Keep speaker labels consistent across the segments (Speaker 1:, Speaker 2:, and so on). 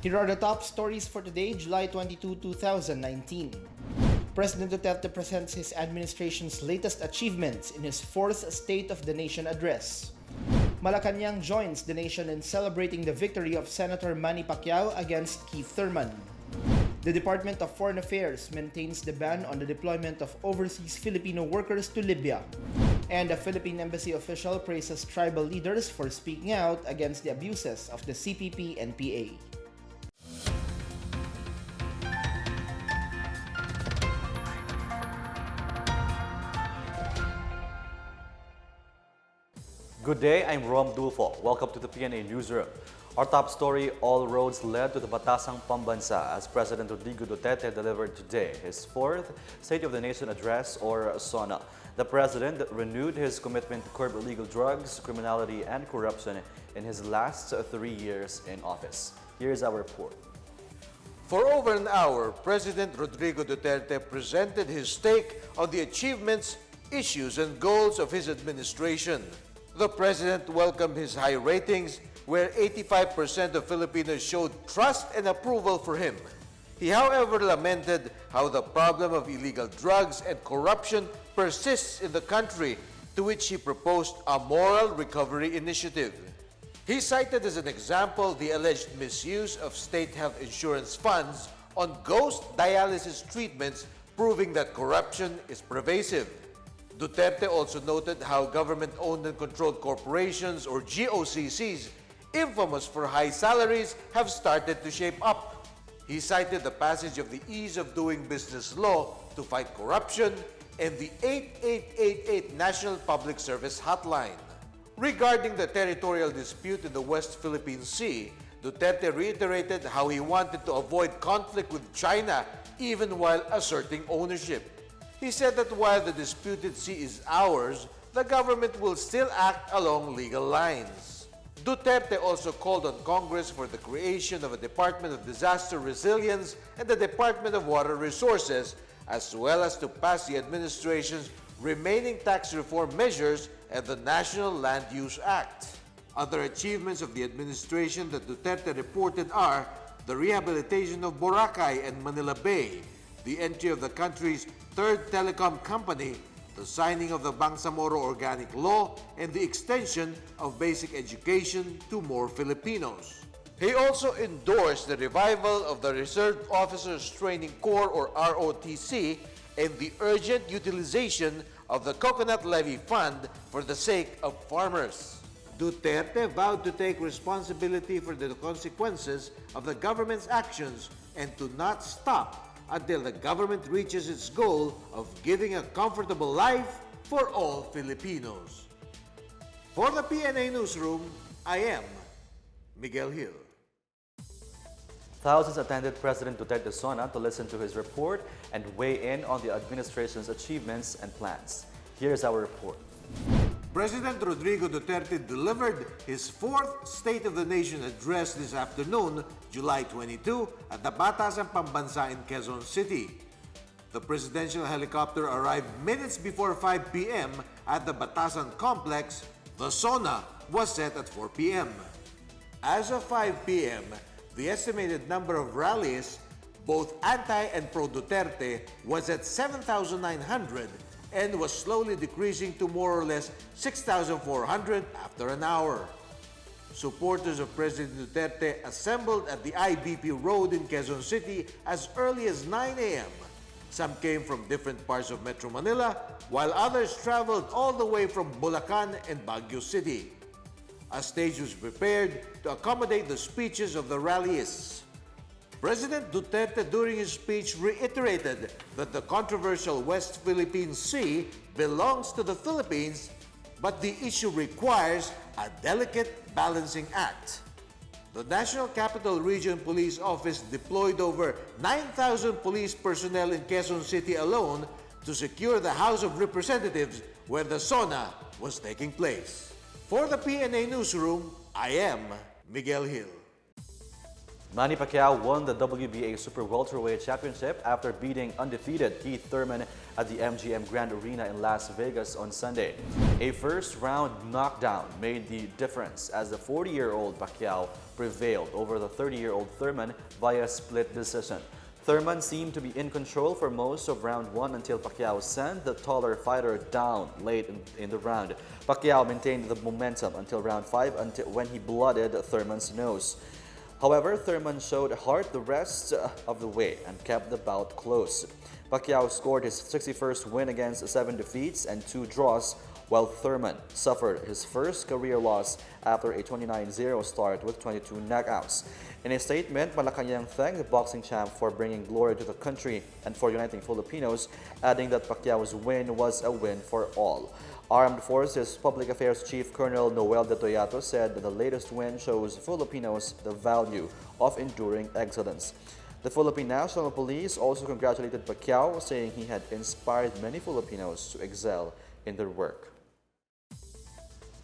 Speaker 1: Here are the top stories for today, July 22, 2019. President Duterte presents his administration's latest achievements in his fourth State of the Nation address. Malacanang joins the nation in celebrating the victory of Senator Manny Pacquiao against Thurman. The Department of Foreign Affairs maintains the ban on the deployment of overseas Filipino workers to Libya. And a Philippine embassy official praises tribal leaders for speaking out against the abuses of the CPP and PA.
Speaker 2: Good day, I'm Rom Dulfo. Welcome to the PNA Newsroom. Our top story, all roads led to the Batasang Pambansa as President Rodrigo Duterte delivered today his fourth State of the Nation address, or SONA. The President renewed his commitment to curb illegal drugs, criminality, and corruption in his last 3 years in office. Here's our report.
Speaker 3: For over an hour, President Rodrigo Duterte presented his take on the achievements, issues, and goals of his administration. The President welcomed his high ratings, where 85% of Filipinos showed trust and approval for him. He, however, lamented how the problem of illegal drugs and corruption persists in the country, to which he proposed a moral recovery initiative. He cited as an example the alleged misuse of state health insurance funds on ghost dialysis treatments, proving that corruption is pervasive. Duterte also noted how government-owned and controlled corporations, or GOCCs, infamous for high salaries, have started to shape up. He cited the passage of the Ease of Doing Business law to fight corruption and the 8888 National Public Service Hotline. Regarding the territorial dispute in the West Philippine Sea, Duterte reiterated how he wanted to avoid conflict with China even while asserting ownership. He said that while the disputed sea is ours, the government will still act along legal lines. Duterte also called on Congress for the creation of a Department of Disaster Resilience and the Department of Water Resources, as well as to pass the administration's remaining tax reform measures and the National Land Use Act. Other achievements of the administration that Duterte reported are the rehabilitation of Boracay and Manila Bay, the entry of the country's third telecom company, the signing of the Bangsamoro Organic Law, and the extension of basic education to more Filipinos. He also endorsed the revival of the Reserve Officers Training Corps, or ROTC, and the urgent utilization of the Coconut Levy Fund for the sake of farmers. Duterte vowed to take responsibility for the consequences of the government's actions and to not stop until the government reaches its goal of giving a comfortable life for all Filipinos. For the PNA Newsroom, I am Miguel Hill.
Speaker 2: Thousands attended President Duterte's SONA to listen to his report and weigh in on the administration's achievements and plans. Here's our report.
Speaker 3: President Rodrigo Duterte delivered his fourth State of the Nation address this afternoon, July 22, at the Batasang Pambansa in Quezon City. The presidential helicopter arrived minutes before 5 p.m. at the Batasan complex. The SONA was set at 4 p.m. As of 5 p.m., the estimated number of rallies, both anti and pro-Duterte, was at 7,900 and was slowly decreasing to more or less 6,400 after an hour. Supporters of President Duterte assembled at the IBP Road in Quezon City as early as 9 a.m. Some came from different parts of Metro Manila, while others traveled all the way from Bulacan and Baguio City. A stage was prepared to accommodate the speeches of the rallyists. President Duterte, during his speech, reiterated that the controversial West Philippine Sea belongs to the Philippines, but the issue requires a delicate balancing act. The National Capital Region Police Office deployed over 9,000 police personnel in Quezon City alone to secure the House of Representatives where the SONA was taking place. For the PNA Newsroom, I am Miguel Hill.
Speaker 2: Manny Pacquiao won the WBA Super Welterweight Championship after beating undefeated Thurman at the MGM Grand Arena in Las Vegas on Sunday. A first-round knockdown made the difference as the 40-year-old Pacquiao prevailed over the 30-year-old Thurman via split decision. Thurman seemed to be in control for most of round 1 until Pacquiao sent the taller fighter down late in the round. Pacquiao maintained the momentum until round 5 when he blooded Thurman's nose. However, Thurman showed heart the rest of the way and kept the bout close. Pacquiao scored his 61st win against 7 defeats and 2 draws, while Thurman suffered his first career loss after a 29-0 start with 22 knockouts. In a statement, Malacanang thanked the boxing champ for bringing glory to the country and for uniting Filipinos, adding that Pacquiao's win was a win for all. Armed Forces Public Affairs Chief Colonel Noel de Toyato said that the latest win shows Filipinos the value of enduring excellence. The Philippine National Police also congratulated Pacquiao, saying he had inspired many Filipinos to excel in their work.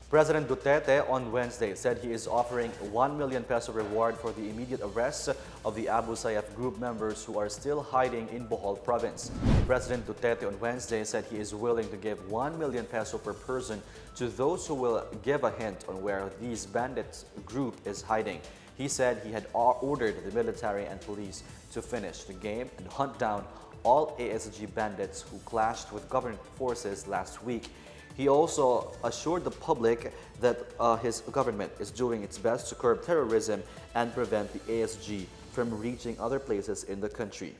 Speaker 2: President Duterte on Wednesday said he is offering 1 million peso reward for the immediate arrest of the Abu Sayyaf group members who are still hiding in Bohol province. President Duterte on Wednesday said he is willing to give 1 million peso per person to those who will give a hint on where these bandits group is hiding. He said he had ordered the military and police to finish the game and hunt down all ASG bandits who clashed with government forces last week. He also assured the public that his government is doing its best to curb terrorism and prevent the ASG from reaching other places in the country.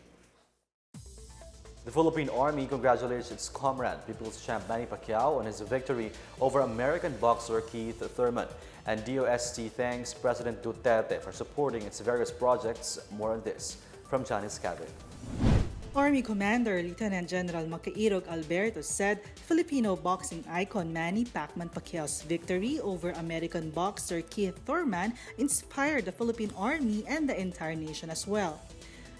Speaker 2: The Philippine Army congratulates its comrade, People's Champ Manny Pacquiao, on his victory over American boxer Keith Thurman. And DOST thanks President Duterte for supporting its various projects. More on this from Janice Cavite.
Speaker 4: Army Commander Lieutenant General Macairog Alberto said Filipino boxing icon Manny Pacman Pacquiao's victory over American boxer Keith Thurman inspired the Philippine Army and the entire nation as well.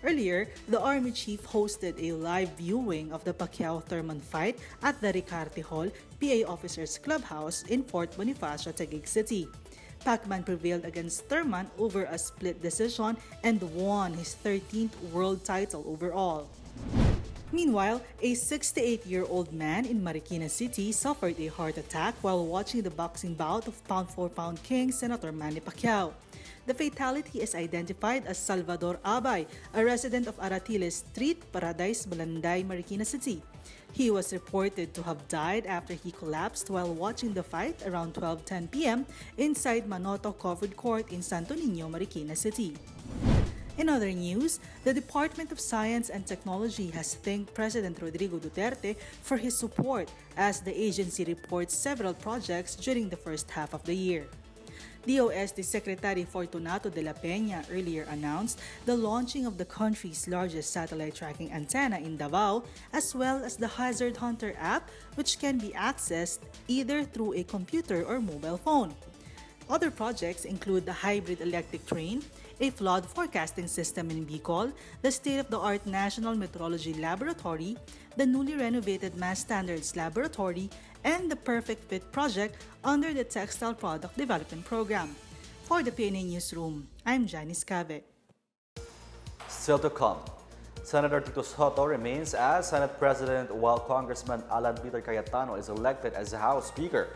Speaker 4: Earlier, the Army Chief hosted a live viewing of the Pacquiao-Thurman fight at the Ricarte Hall, PA Officers Clubhouse in Fort Bonifacio, Taguig City. Pacman prevailed against Thurman over a split decision and won his 13th world title overall. Meanwhile, a 68-year-old man in Marikina City suffered a heart attack while watching the boxing bout of pound-for-pound king Senator Manny Pacquiao. The fatality is identified as Salvador Abay, a resident of Aratiles Street, Paradise, Balanday, Marikina City. He was reported to have died after he collapsed while watching the fight around 12:10 p.m. inside Manoto Covered Court in Santo Niño, Marikina City. In other news, the Department of Science and Technology has thanked President Rodrigo Duterte for his support as the agency reports several projects during the first half of the year. DOST Secretary Fortunato de la Peña earlier announced the launching of the country's largest satellite tracking antenna in Davao, as well as the Hazard Hunter app, which can be accessed either through a computer or mobile phone. Other projects include the hybrid electric train, a flood forecasting system in Bicol, the state-of-the-art National Meteorology Laboratory, the newly renovated Mass Standards Laboratory, and the Perfect Fit project under the Textile Product Development Program. For the PNA Newsroom, I'm Janice Cavite.
Speaker 2: Still to come, Senator Tito Soto remains as Senate President while Congressman Alan Peter Cayetano is elected as House Speaker.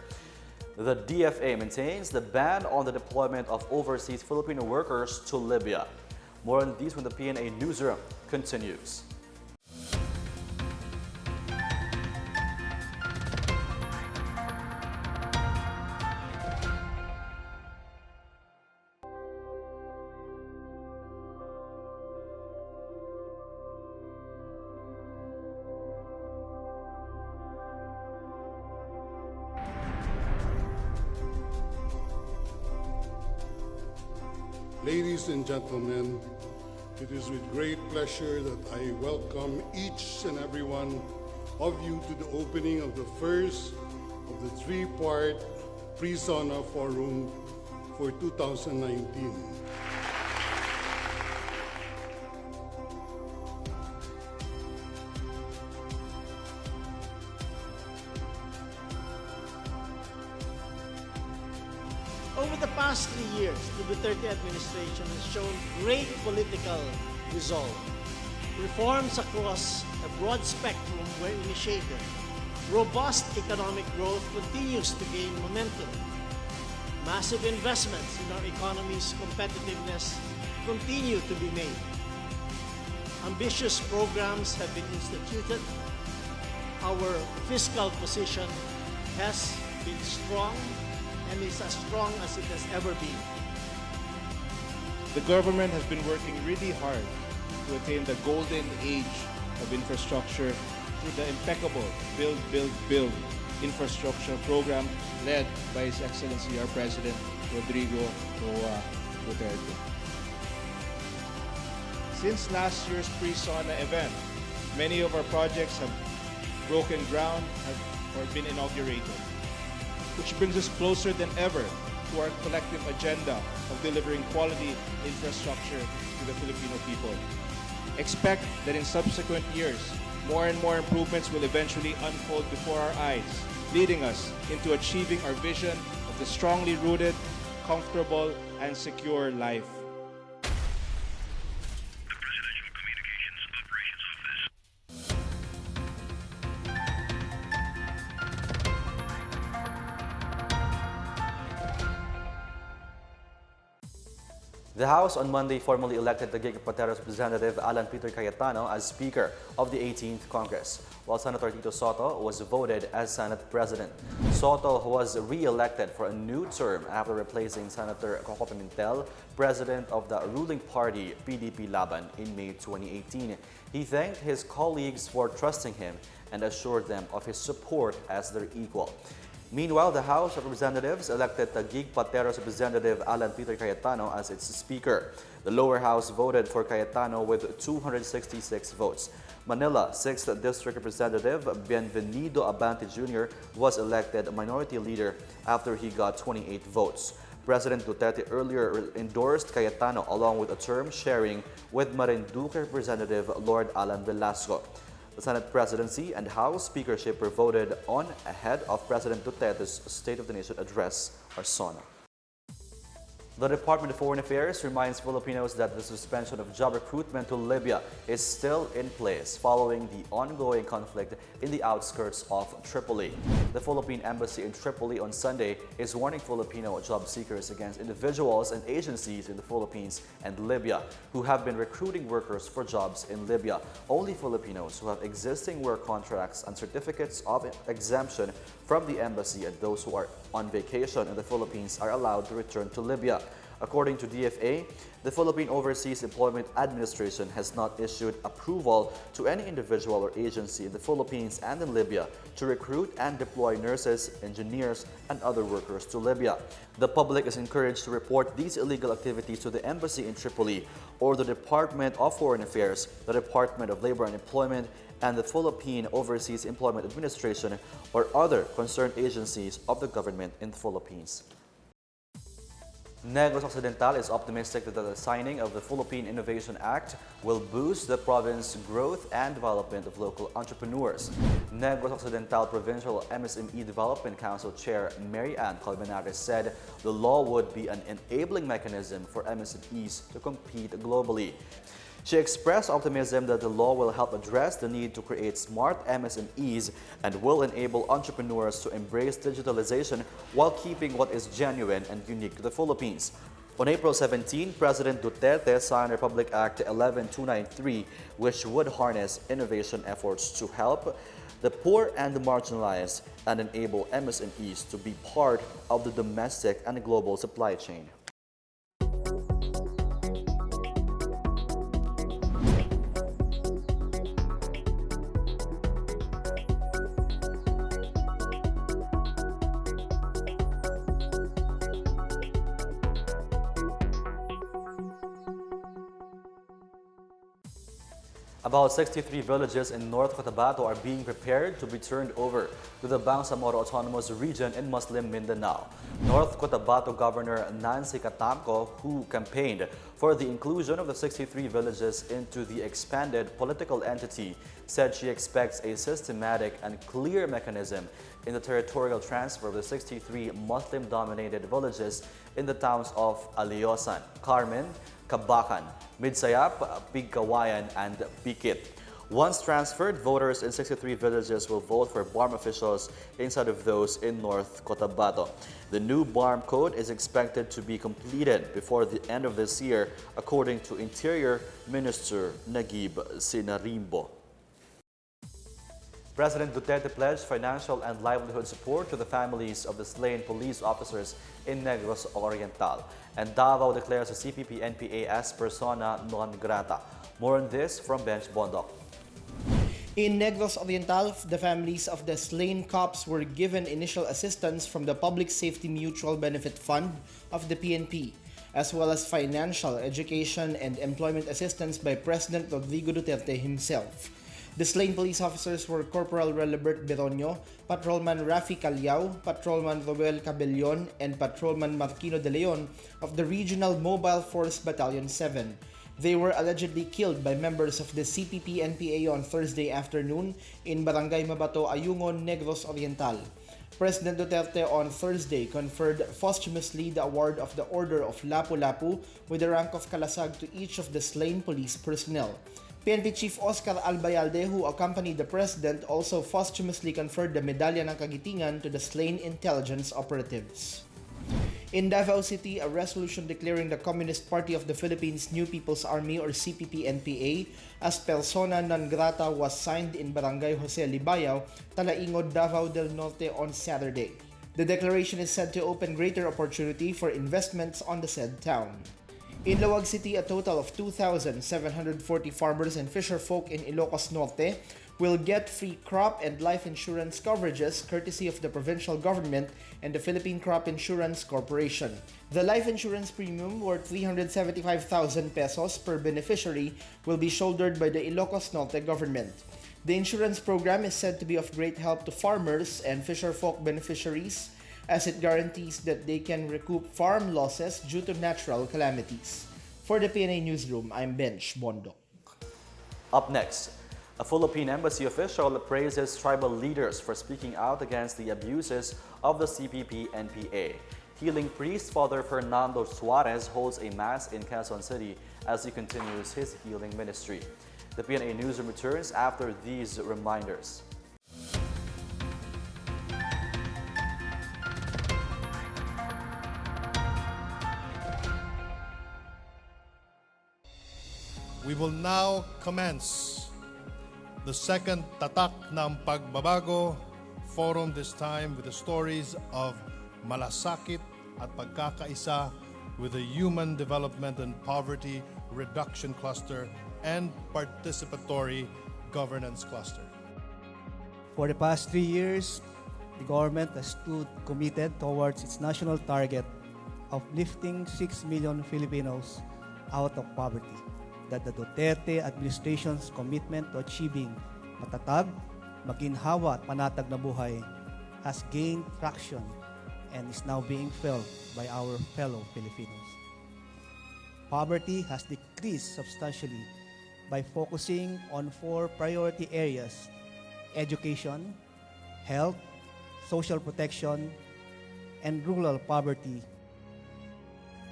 Speaker 2: The DFA maintains the ban on the deployment of overseas Filipino workers to Libya. More on these from the PNA Newsroom continues.
Speaker 5: Ladies and gentlemen, it is with great pleasure that I welcome each and every one of you to the opening of the first of the three-part pre-SONA forum for 2019.
Speaker 6: Over the past 3 years, the Duterte administration has shown great political resolve. Reforms across a broad spectrum were initiated. Robust economic growth continues to gain momentum. Massive investments in our economy's competitiveness continue to be made. Ambitious programs have been instituted. Our fiscal position has been strong and is as strong as it has ever been.
Speaker 7: The government has been working really hard to attain the golden age of infrastructure through the impeccable Build, Build, Build infrastructure program led by His Excellency our President, Rodrigo Duterte. Since last year's pre-SONA event, many of our projects have broken ground or been inaugurated, which brings us closer than ever to our collective agenda of delivering quality infrastructure to the Filipino people. Expect that in subsequent years, more and more improvements will eventually unfold before our eyes, leading us into achieving our vision of the strongly rooted, comfortable, and secure life.
Speaker 2: The House on Monday formally elected the Gigapateros Representative Alan Peter Cayetano as Speaker of the 18th Congress, while Senator Tito Soto was voted as Senate President. Soto was re-elected for a new term after replacing Senator Coco Pimentel, President of the ruling party PDP Laban, in May 2018. He thanked his colleagues for trusting him and assured them of his support as their equal. Meanwhile, the House of Representatives elected the Gigapateros Representative Alan Peter Cayetano as its Speaker. The lower house voted for Cayetano with 266 votes. Manila 6th District Representative Bienvenido Abante Jr. was elected Minority Leader after he got 28 votes. President Duterte earlier endorsed Cayetano along with a term sharing with Marinduque Representative Lord Alan Velasco. The Senate presidency and House speakership were voted on ahead of President Duterte's State of the Nation address, or SONA. The Department of Foreign Affairs reminds Filipinos that the suspension of job recruitment to Libya is still in place following the ongoing conflict in the outskirts of Tripoli. The Philippine Embassy in Tripoli on Sunday is warning Filipino job seekers against individuals and agencies in the Philippines and Libya who have been recruiting workers for jobs in Libya. Only Filipinos who have existing work contracts and certificates of exemption from the embassy and those who are on vacation in the Philippines are allowed to return to Libya. According to DFA, the Philippine Overseas Employment Administration has not issued approval to any individual or agency in the Philippines and in Libya to recruit and deploy nurses, engineers, and other workers to Libya. The public is encouraged to report these illegal activities to the embassy in Tripoli or the Department of Foreign Affairs, the Department of Labor and Employment, and the Philippine Overseas Employment Administration or other concerned agencies of the government in the Philippines. Negros Occidental is optimistic that the signing of the Philippine Innovation Act will boost the province's growth and development of local entrepreneurs. Negros Occidental Provincial MSME Development Council Chair Mary Ann Colmenares said the law would be an enabling mechanism for MSMEs to compete globally. She expressed optimism that the law will help address the need to create smart MSMEs and will enable entrepreneurs to embrace digitalization while keeping what is genuine and unique to the Philippines. On April 17, President Duterte signed Republic Act 11293, which would harness innovation efforts to help the poor and the marginalized and enable MSMEs to be part of the domestic and global supply chain. About 63 villages in North Cotabato are being prepared to be turned over to the Bangsamoro Autonomous Region in Muslim Mindanao. North Cotabato Governor Nancy Catamco, who campaigned for the inclusion of the 63 villages into the expanded political entity, said she expects a systematic and clear mechanism in the territorial transfer of the 63 Muslim-dominated villages in the towns of Aliosan, Carmen, Cabacan, Midsayap, Pigkawayan, and Pikit. Once transferred, voters in 63 villages will vote for BARM officials instead of those in North Cotabato. The new BARM code is expected to be completed before the end of this year, according to Interior Minister Nagib Sinarimbo. President Duterte pledged financial and livelihood support to the families of the slain police officers in Negros Oriental, and Davao declares the CPP-NPA as persona non grata. More on this from Bench Bondok.
Speaker 1: In Negros Oriental, the families of the slain cops were given initial assistance from the Public Safety Mutual Benefit Fund of the PNP, as well as financial, education, and employment assistance by President Rodrigo Duterte himself. The slain police officers were Corporal Relibert Beronio, Patrolman Rafi Callao, Patrolman Roel Cabellon, and Patrolman Marquino de Leon of the Regional Mobile Force Battalion 7. They were allegedly killed by members of the CPP-NPA on Thursday afternoon in Barangay Mabato, Ayungon, Negros Oriental. President Duterte on Thursday conferred posthumously the award of the Order of Lapu-Lapu with the rank of Kalasag to each of the slain police personnel. PNP Chief Oscar Albayalde, who accompanied the President, also posthumously conferred the Medalya ng Kagitingan to the slain intelligence operatives. In Davao City, a resolution declaring the Communist Party of the Philippines New People's Army or CPP-NPA as persona non grata was signed in Barangay Jose Libayao, Talaingod, Davao del Norte on Saturday. The declaration is said to open greater opportunity for investments on the said town. In Laoag City, a total of 2,740 farmers and fisherfolk in Ilocos Norte will get free crop and life insurance coverages courtesy of the provincial government and the Philippine Crop Insurance Corporation. The life insurance premium, worth 375,000 pesos per beneficiary, will be shouldered by the Ilocos Norte government. The insurance program is said to be of great help to farmers and fisherfolk beneficiaries, as it guarantees that they can recoup farm losses due to natural calamities. For the PNA Newsroom, I'm Bench Bondok.
Speaker 2: Up next, a Philippine embassy official praises tribal leaders for speaking out against the abuses of the CPP-NPA. Healing priest Father Fernando Suarez holds a mass in Quezon City as he continues his healing ministry. The PNA Newsroom returns after these reminders.
Speaker 8: We will now commence the second Tatak ng Pagbabago forum, this time with the stories of malasakit at pagkakaisa with the Human Development and Poverty Reduction Cluster and Participatory Governance Cluster.
Speaker 9: For the past 3 years, the government has stood committed towards its national target of lifting 6 million Filipinos out of poverty. That the Duterte administration's commitment to achieving matatag, maginhawa at panatag na buhay has gained traction and is now being felt by our fellow Filipinos. Poverty has decreased substantially by focusing on 4 priority areas: education, health, social protection, and rural poverty.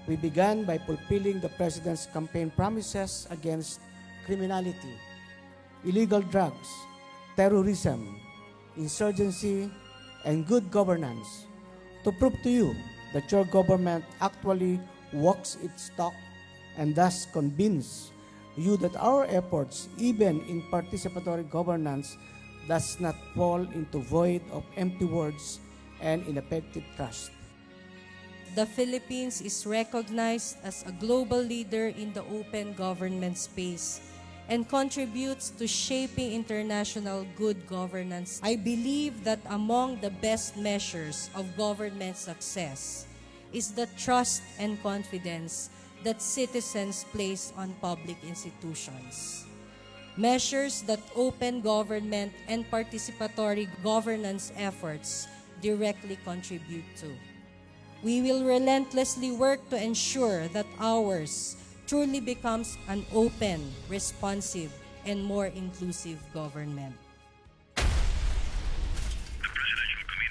Speaker 10: We began by fulfilling the President's campaign promises against criminality, illegal drugs, terrorism, insurgency, and good governance, to prove to you that your government actually walks its talk and thus convince you that our efforts, even in participatory governance, does not fall into void of empty words and ineffective trust.
Speaker 11: The Philippines is recognized as a global leader in the open government space and contributes to shaping international good governance. I believe that among the best measures of government success is the trust and confidence that citizens place on public institutions. Measures that open government and participatory governance efforts directly contribute to. We will relentlessly work to ensure that ours truly becomes an open, responsive, and more inclusive government.
Speaker 12: The Presidential Committee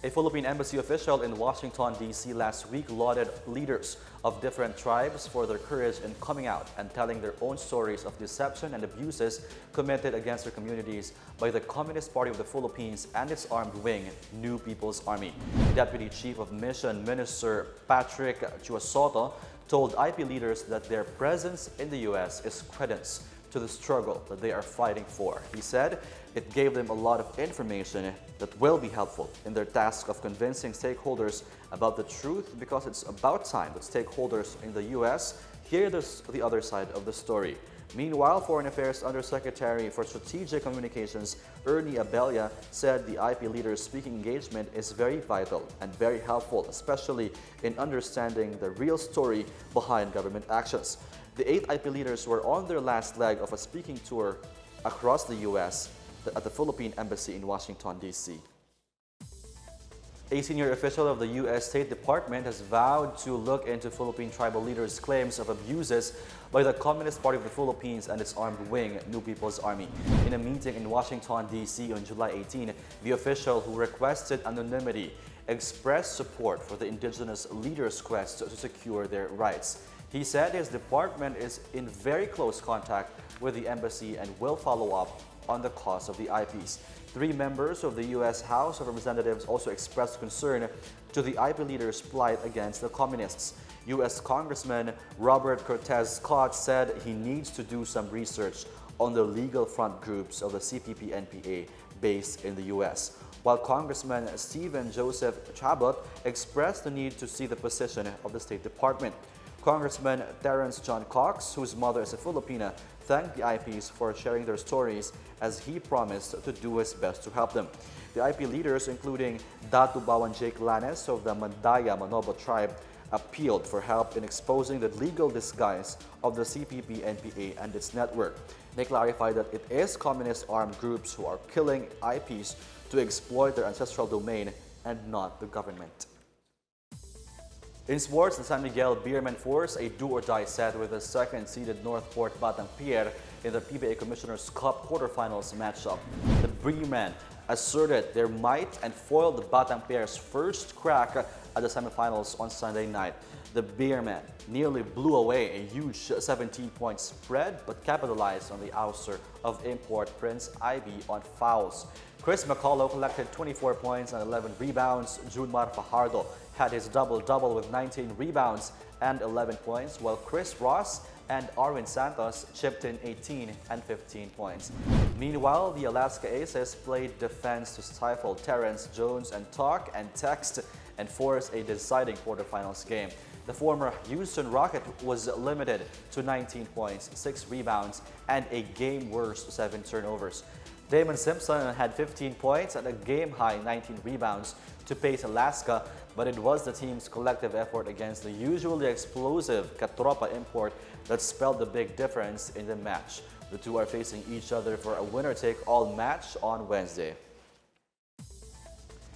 Speaker 2: A Philippine embassy official in Washington, D.C. last week lauded leaders of different tribes for their courage in coming out and telling their own stories of deception and abuses committed against their communities by the Communist Party of the Philippines and its armed wing, New People's Army. Deputy Chief of Mission Minister Patrick Chuasoto told IP leaders that their presence in the U.S. is credence to the struggle that they are fighting for. He said it gave them a lot of information that will be helpful in their task of convincing stakeholders about the truth, because it's about time that stakeholders in the U.S. hear the other side of the story. Meanwhile, Foreign Affairs Undersecretary for Strategic Communications Ernie Abella said the IP leaders' speaking engagement is very vital and very helpful, especially in understanding the real story behind government actions. The 8 IP leaders were on their last leg of a speaking tour across the U.S. at the Philippine Embassy in Washington, D.C. A senior official of the U.S. State Department has vowed to look into Philippine tribal leaders' claims of abuses by the Communist Party of the Philippines and its armed wing, New People's Army. In a meeting in Washington, D.C. on July 18, the official, who requested anonymity, expressed support for the indigenous leaders' quest to secure their rights. He said his department is in very close contact with the embassy and will follow up on the cause of the IPs. 3 members of the U.S. House of Representatives also expressed concern to the IP leaders' plight against the communists. U.S. Congressman Robert Cortez Scott said he needs to do some research on the legal front groups of the CPP-NPA based in the U.S., while Congressman Stephen Joseph Chabot expressed the need to see the position of the State Department. Congressman Terrence John Cox, whose mother is a Filipina, thanked the IPs for sharing their stories, as he promised to do his best to help them. The IP leaders, including Datu Bawan Jake Lanes of the Mandaya Manobo tribe, appealed for help in exposing the legal disguise of the CPP-NPA and its network. They clarified that it is communist armed groups who are killing IPs to exploit their ancestral domain and not the government. In sports, the San Miguel Beermen forced a do-or-die set with the second-seeded Northport Batang Pier in the PBA Commissioner's Cup quarterfinals matchup. The Beermen asserted their might and foiled the Batang Pier's first crack at the semifinals on Sunday night. The Beermen nearly blew away a huge 17-point spread, but capitalized on the ouster of import Prince Ivy on fouls. Chris McCullough collected 24 points and 11 rebounds. Junmar Fajardo had his double-double with 19 rebounds and 11 points, while Chris Ross and Arwin Santos chipped in 18 and 15 points. Meanwhile, the Alaska Aces played defense to stifle Terrence Jones and talk and text and force a deciding quarterfinals game. The former Houston Rocket was limited to 19 points, 6 rebounds, and a game-worst 7 turnovers. Damon Simpson had 15 points and a game-high 19 rebounds to pace Alaska, but it was the team's collective effort against the usually explosive Katropa import that spelled the big difference in the match. The two are facing each other for a winner-take-all match on Wednesday.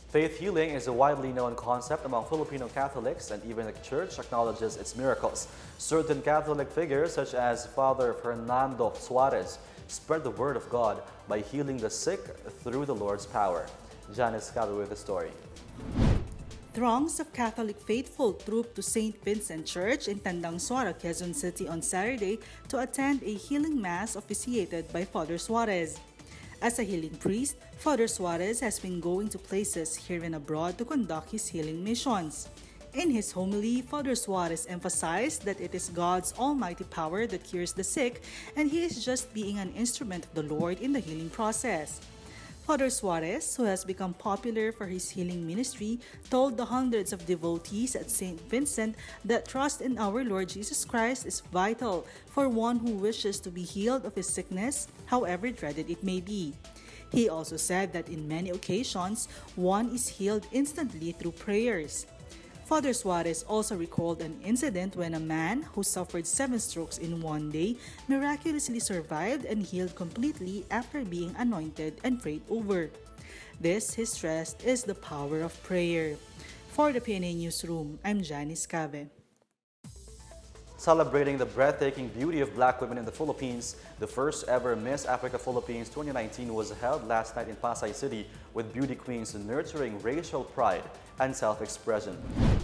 Speaker 2: Faith healing is a widely known concept among Filipino Catholics, and even the Church acknowledges its miracles. Certain Catholic figures, such as Father Fernando Suarez, spread the word of God by healing the sick through the Lord's power. Janice Cabe with the story.
Speaker 4: Throngs of Catholic faithful trooped to St. Vincent Church in Tandang Suara, Quezon City on Saturday to attend a healing mass officiated by Father Suarez. As a healing priest, Father Suarez has been going to places here and abroad to conduct his healing missions. In his homily, Father Suarez emphasized that it is God's almighty power that cures the sick, and he is just being an instrument of the Lord in the healing process. Father Suarez, who has become popular for his healing ministry, told the hundreds of devotees at St. Vincent that trust in our Lord Jesus Christ is vital for one who wishes to be healed of his sickness, however dreaded it may be. He also said that in many occasions, one is healed instantly through prayers. Father Suarez also recalled an incident when a man who suffered 7 strokes in one day miraculously survived and healed completely after being anointed and prayed over. This, he stressed, is the power of prayer. For the PNA Newsroom, I'm Janice Cabe.
Speaker 2: Celebrating the breathtaking beauty of black women in the Philippines, the first ever Miss Africa Philippines 2019 was held last night in Pasay City with beauty queens nurturing racial pride and self-expression.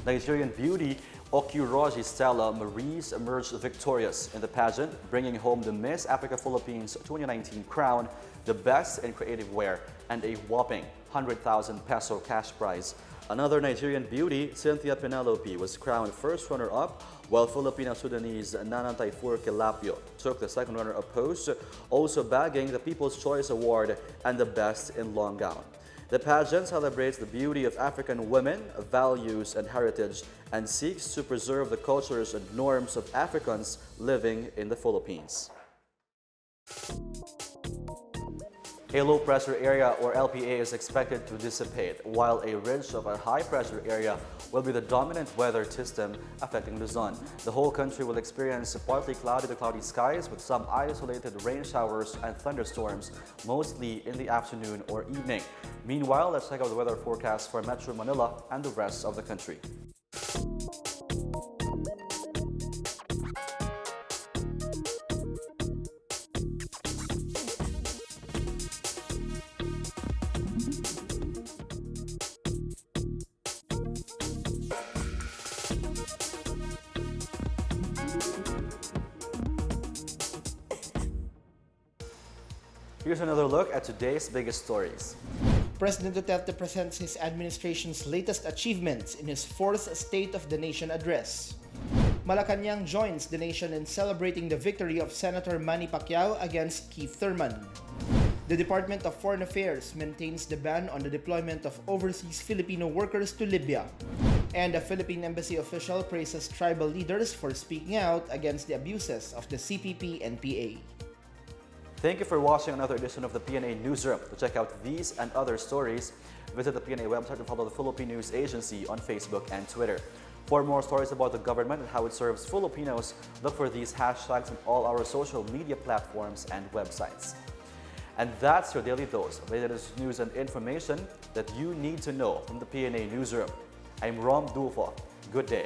Speaker 2: Nigerian beauty Okyuroji Stella Maurice emerged victorious in the pageant, bringing home the Miss Africa Philippines 2019 crown, the best in creative wear, and a whopping 100,000 peso cash prize. Another Nigerian beauty, Cynthia Penelope, was crowned first runner-up, while Filipino-Sudanese Nana Taifur Kilapio took the second runner-up post, also bagging the People's Choice Award and the Best in Long Gown. The pageant celebrates the beauty of African women, values, and heritage, and seeks to preserve the cultures and norms of Africans living in the Philippines. A low-pressure area, or LPA, is expected to dissipate, while a ridge of a high-pressure area will be the dominant weather system affecting Luzon. The whole country will experience partly cloudy to cloudy skies with some isolated rain showers and thunderstorms, mostly in the afternoon or evening. Meanwhile, let's check out the weather forecast for Metro Manila and the rest of the country. Here's another look at today's biggest stories.
Speaker 1: President Duterte presents his administration's latest achievements in his fourth State of the Nation address. Malacanang joins the nation in celebrating the victory of Senator Manny Pacquiao against Thurman. The Department of Foreign Affairs maintains the ban on the deployment of overseas Filipino workers to Libya. And a Philippine embassy official praises tribal leaders for speaking out against the abuses of the CPP and PA.
Speaker 2: Thank you for watching another edition of the PNA Newsroom. To check out these and other stories, visit the PNA website and follow the Philippine News Agency on Facebook and Twitter. For more stories about the government and how it serves Filipinos, look for these hashtags on all our social media platforms and websites. And that's your daily dose of latest news and information that you need to know from the PNA Newsroom. I'm Rom Dulfo. Good day.